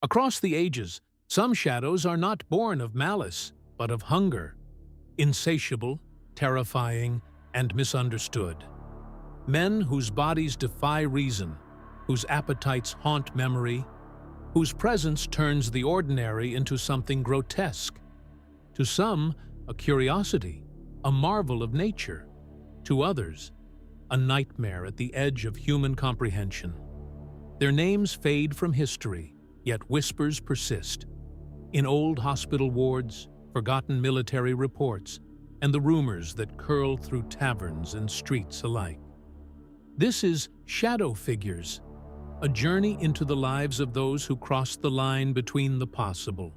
Across the ages, some shadows are not born of malice, but of hunger, insatiable, terrifying, and misunderstood. Men whose bodies defy reason, whose appetites haunt memory, whose presence turns the ordinary into something grotesque. To some, a curiosity, a marvel of nature. To others, a nightmare at the edge of human comprehension. Their names fade from history, yet whispers persist. In old hospital wards, forgotten military reports, and the rumors that curl through taverns and streets alike. This is Shadow Figures, a journey into the lives of those who cross the line between the possible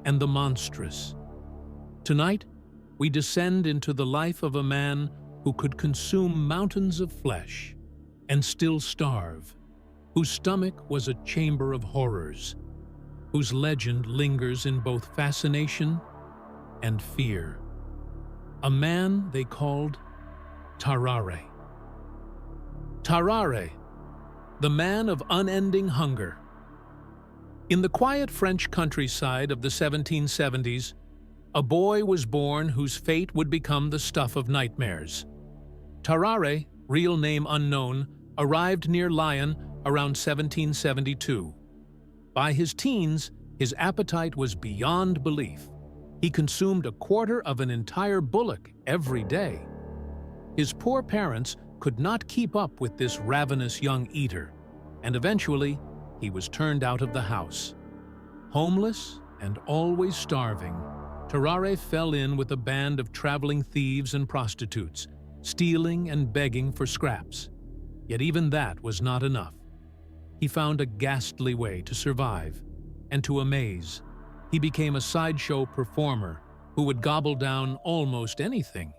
and the monstrous. Tonight, we descend into the life of a man who could consume mountains of flesh and still starve, whose stomach was a chamber of horrors, whose legend lingers in both fascination and fear. A man they called Tarrare. Tarrare, the man of unending hunger. In the quiet French countryside of the 1770s, a boy was born whose fate would become the stuff of nightmares. Tarrare, real name unknown, arrived near Lyon around 1772. By his teens, his appetite was beyond belief. He consumed a quarter of an entire bullock every day. His poor parents could not keep up with this ravenous young eater, and eventually he was turned out of the house. Homeless and always starving, Tarrare fell in with a band of traveling thieves and prostitutes, stealing and begging for scraps. Yet even that was not enough. He found a ghastly way to survive and to amaze. He became a sideshow performer who would gobble down almost anything.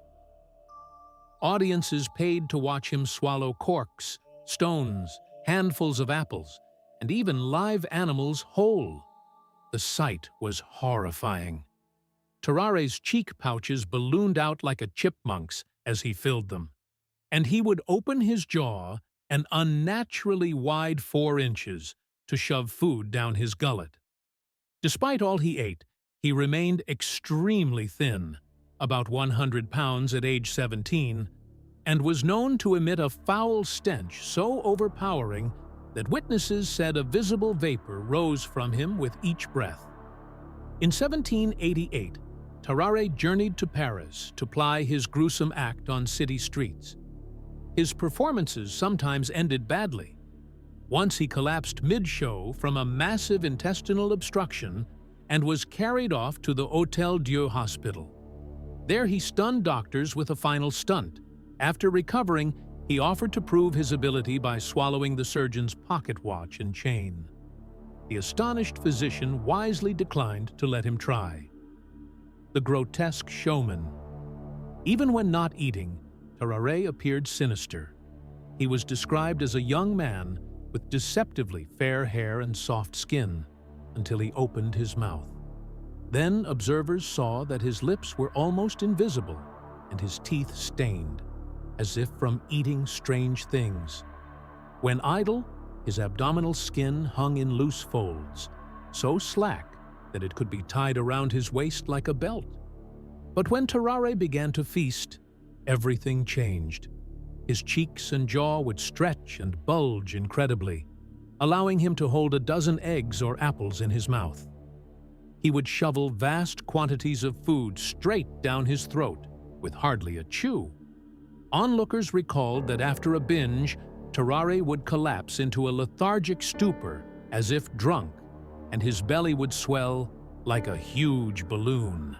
Audiences paid to watch him swallow corks, stones, handfuls of apples, and even live animals whole. The sight was horrifying. Tarrare's cheek pouches ballooned out like a chipmunk's as he filled them, and he would open his jaw an unnaturally wide 4 inches to shove food down his gullet. Despite all he ate, he remained extremely thin, about 100 pounds at age 17, and was known to emit a foul stench so overpowering that witnesses said a visible vapor rose from him with each breath. In 1788, Tarrare journeyed to Paris to ply his gruesome act on city streets. His performances sometimes ended badly. Once he collapsed mid-show from a massive intestinal obstruction and was carried off to the Hôtel Dieu hospital. There he stunned doctors with a final stunt. After recovering, he offered to prove his ability by swallowing the surgeon's pocket watch and chain. The astonished physician wisely declined to let him try. The grotesque showman. Even when not eating, Tarrare appeared sinister. He was described as a young man with deceptively fair hair and soft skin, until he opened his mouth. Then observers saw that his lips were almost invisible and his teeth stained, as if from eating strange things. When idle, his abdominal skin hung in loose folds, so slack that it could be tied around his waist like a belt. But when Tarrare began to feast, everything changed. His cheeks and jaw would stretch and bulge incredibly, allowing him to hold a dozen eggs or apples in his mouth. He would shovel vast quantities of food straight down his throat, with hardly a chew. Onlookers recalled that after a binge, Tarrare would collapse into a lethargic stupor as if drunk, and his belly would swell like a huge balloon.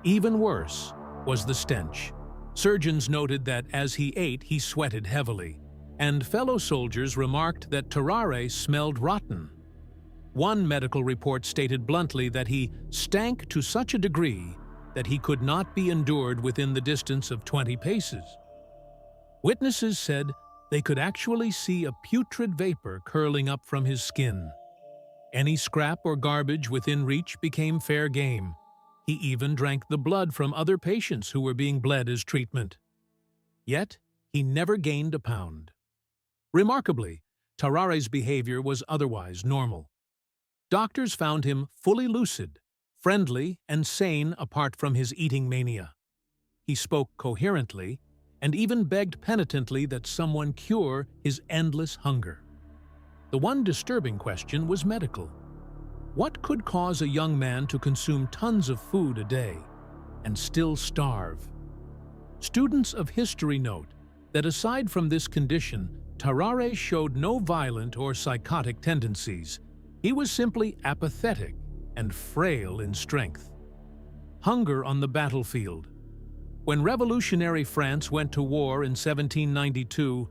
Even worse was the stench. Surgeons noted that as he ate, he sweated heavily, and fellow soldiers remarked that Tarrare smelled rotten. One medical report stated bluntly that he stank to such a degree that he could not be endured within the distance of 20 paces. Witnesses said they could actually see a putrid vapor curling up from his skin. Any scrap or garbage within reach became fair game. He even drank the blood from other patients who were being bled as treatment. Yet, he never gained a pound. Remarkably, Tarrare's behavior was otherwise normal. Doctors found him fully lucid, friendly and sane apart from his eating mania. He spoke coherently and even begged penitently that someone cure his endless hunger. The one disturbing question was medical. What could cause a young man to consume tons of food a day and still starve? Students of history note that aside from this condition, Tarrare showed no violent or psychotic tendencies. He was simply apathetic and frail in strength. Hunger on the battlefield. When revolutionary France went to war in 1792,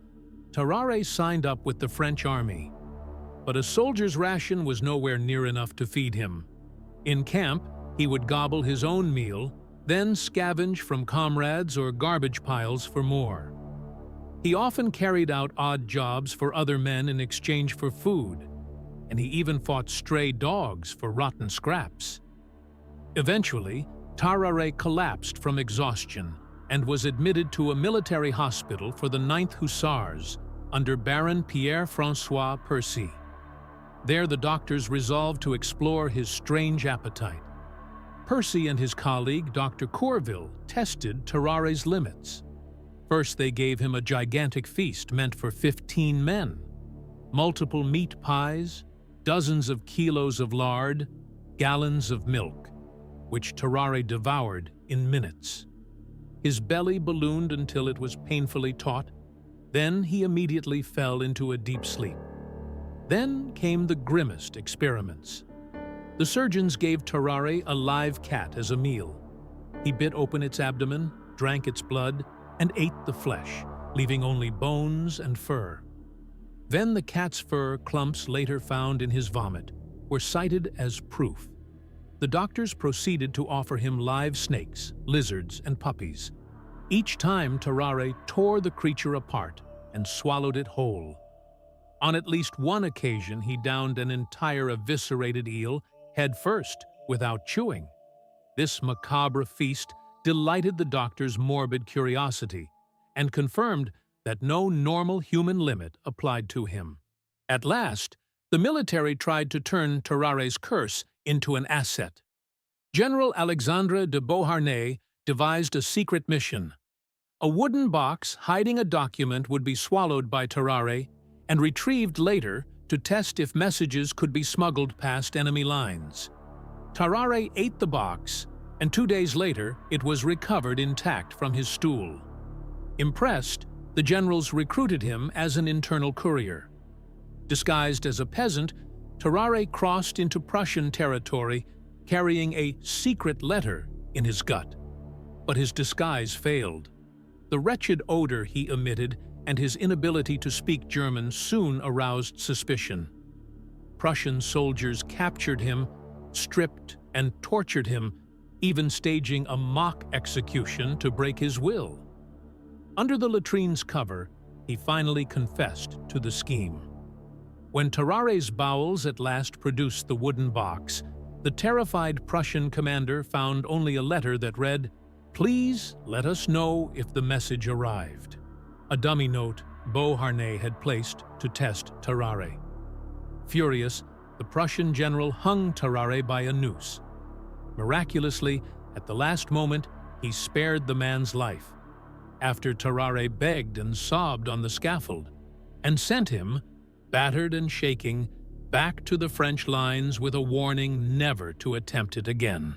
Tarrare signed up with the French army. But a soldier's ration was nowhere near enough to feed him. In camp, he would gobble his own meal, then scavenge from comrades or garbage piles for more. He often carried out odd jobs for other men in exchange for food, and he even fought stray dogs for rotten scraps. Eventually, Tarrare collapsed from exhaustion and was admitted to a military hospital for the 9th Hussars under Baron Pierre-François Percy. There, the doctors resolved to explore his strange appetite. Percy and his colleague, Dr. Courier, tested Tarrare's limits. First, they gave him a gigantic feast meant for 15 men. Multiple meat pies, dozens of kilos of lard, gallons of milk, which Tarrare devoured in minutes. His belly ballooned until it was painfully taut. Then he immediately fell into a deep sleep. Then came the grimmest experiments. The surgeons gave Tarrare a live cat as a meal. He bit open its abdomen, drank its blood, and ate the flesh, leaving only bones and fur. Then the cat's fur clumps later found in his vomit were cited as proof. The doctors proceeded to offer him live snakes, lizards, and puppies. Each time Tarrare tore the creature apart and swallowed it whole. On at least one occasion, he downed an entire eviscerated eel head first without chewing. This macabre feast delighted the doctor's morbid curiosity and confirmed that no normal human limit applied to him. At last, the military tried to turn Tarrare's curse into an asset. General Alexandre de Beauharnais devised a secret mission. A wooden box hiding a document would be swallowed by Tarrare and retrieved later to test if messages could be smuggled past enemy lines. Tarrare ate the box, and 2 days later it was recovered intact from his stool. Impressed, the generals recruited him as an internal courier. Disguised as a peasant, Tarrare crossed into Prussian territory carrying a secret letter in his gut. But his disguise failed. The wretched odor he emitted and his inability to speak German soon aroused suspicion. Prussian soldiers captured him, stripped and tortured him, even staging a mock execution to break his will. Under the latrine's cover, he finally confessed to the scheme. When Tarrare's bowels at last produced the wooden box, the terrified Prussian commander found only a letter that read, "Please let us know if the message arrived," a dummy note Beauharnais had placed to test Tarrare. Furious, the Prussian general hung Tarrare by a noose. Miraculously, at the last moment, he spared the man's life, after Tarrare begged and sobbed on the scaffold, and sent him, battered and shaking, back to the French lines with a warning never to attempt it again.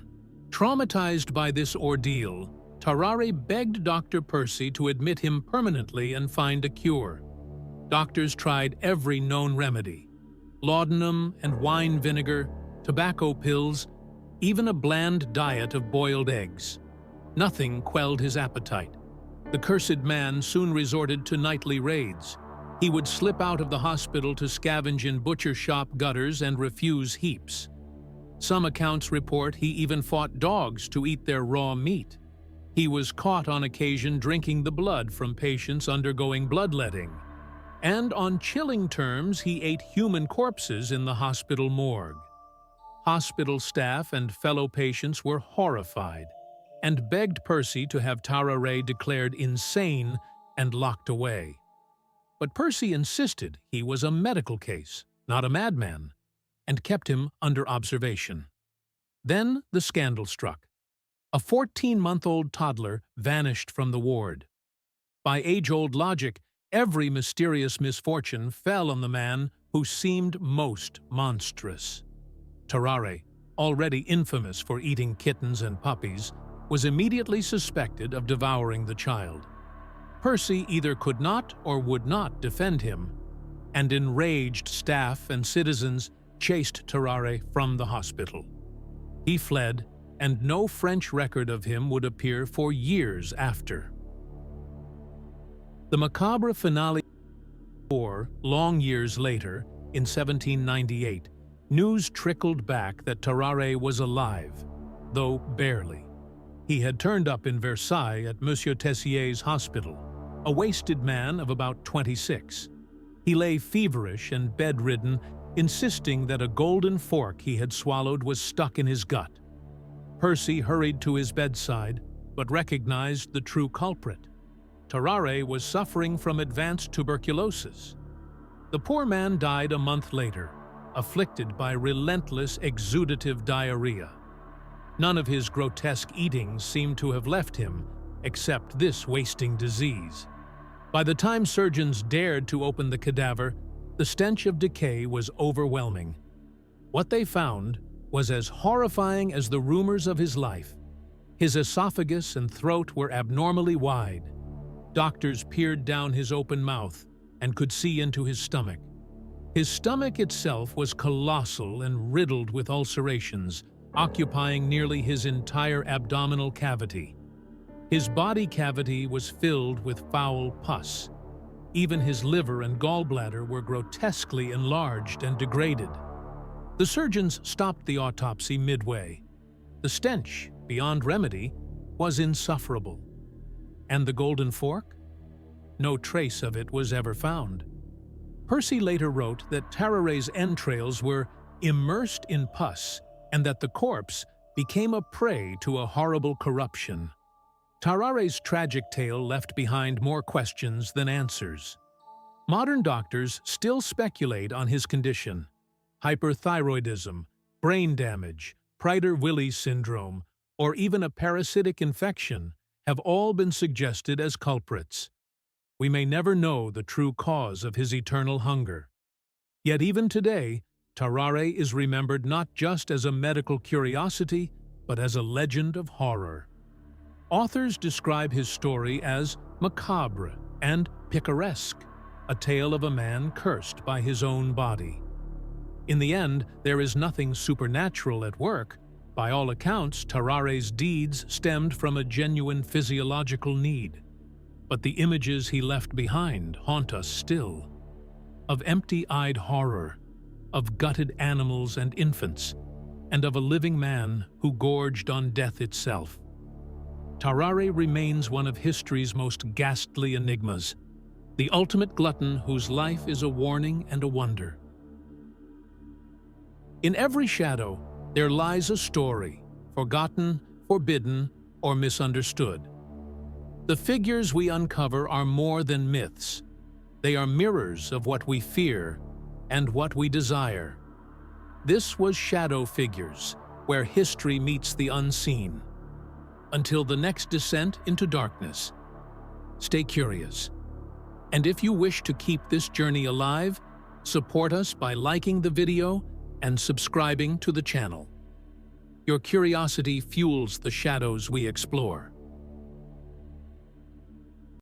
Traumatized by this ordeal, Tarrare begged Dr. Percy to admit him permanently and find a cure. Doctors tried every known remedy: laudanum and wine vinegar, tobacco pills, even a bland diet of boiled eggs. Nothing quelled his appetite. The cursed man soon resorted to nightly raids. He would slip out of the hospital to scavenge in butcher shop gutters and refuse heaps. Some accounts report he even fought dogs to eat their raw meat. He was caught on occasion drinking the blood from patients undergoing bloodletting. And on chilling terms, he ate human corpses in the hospital morgue. Hospital staff and fellow patients were horrified and begged Percy to have Tarrare declared insane and locked away. But Percy insisted he was a medical case, not a madman. and kept him under observation. Then the scandal struck. A 14-month-old toddler vanished from the ward. By age-old logic, every mysterious misfortune fell on the man who seemed most monstrous. Tarrare, already infamous for eating kittens and puppies, was immediately suspected of devouring the child. Percy either could not or would not defend him, and enraged staff and citizens chased Tarrare from the hospital. He fled, and no French record of him would appear for years after. The macabre finale. Long years later, in 1798, news trickled back that Tarrare was alive, though barely. He had turned up in Versailles at Monsieur Tessier's hospital, a wasted man of about 26. He lay feverish and bedridden, insisting that a golden fork he had swallowed was stuck in his gut. Percy hurried to his bedside, but recognized the true culprit. Tarrare was suffering from advanced tuberculosis. The poor man died a month later, afflicted by relentless exudative diarrhea. None of his grotesque eatings seemed to have left him, except this wasting disease. By the time surgeons dared to open the cadaver, the stench of decay was overwhelming. What they found was as horrifying as the rumors of his life. His esophagus and throat were abnormally wide. Doctors peered down his open mouth and could see into his stomach. His stomach itself was colossal and riddled with ulcerations, occupying nearly his entire abdominal cavity. His body cavity was filled with foul pus. Even his liver and gallbladder were grotesquely enlarged and degraded. The surgeons stopped the autopsy midway. The stench, beyond remedy, was insufferable. And the golden fork? No trace of it was ever found. Percy later wrote that Tarrare's entrails were immersed in pus and that the corpse became a prey to a horrible corruption. Tarrare's tragic tale left behind more questions than answers. Modern doctors still speculate on his condition. Hyperthyroidism, brain damage, Prader-Willi syndrome, or even a parasitic infection have all been suggested as culprits. We may never know the true cause of his eternal hunger. Yet even today, Tarrare is remembered not just as a medical curiosity, but as a legend of horror. Authors describe his story as macabre and picaresque, a tale of a man cursed by his own body. In the end, there is nothing supernatural at work. By all accounts, Tarrare's deeds stemmed from a genuine physiological need. But the images he left behind haunt us still. Of empty-eyed horror, of gutted animals and infants, and of a living man who gorged on death itself. Tarrare remains one of history's most ghastly enigmas, the ultimate glutton whose life is a warning and a wonder. In every shadow, there lies a story, forgotten, forbidden, or misunderstood. The figures we uncover are more than myths. They are mirrors of what we fear and what we desire. This was Shadow Figures, where history meets the unseen. Until the next descent into darkness, stay curious. And if you wish to keep this journey alive, support us by liking the video and subscribing to the channel. Your curiosity fuels the shadows we explore.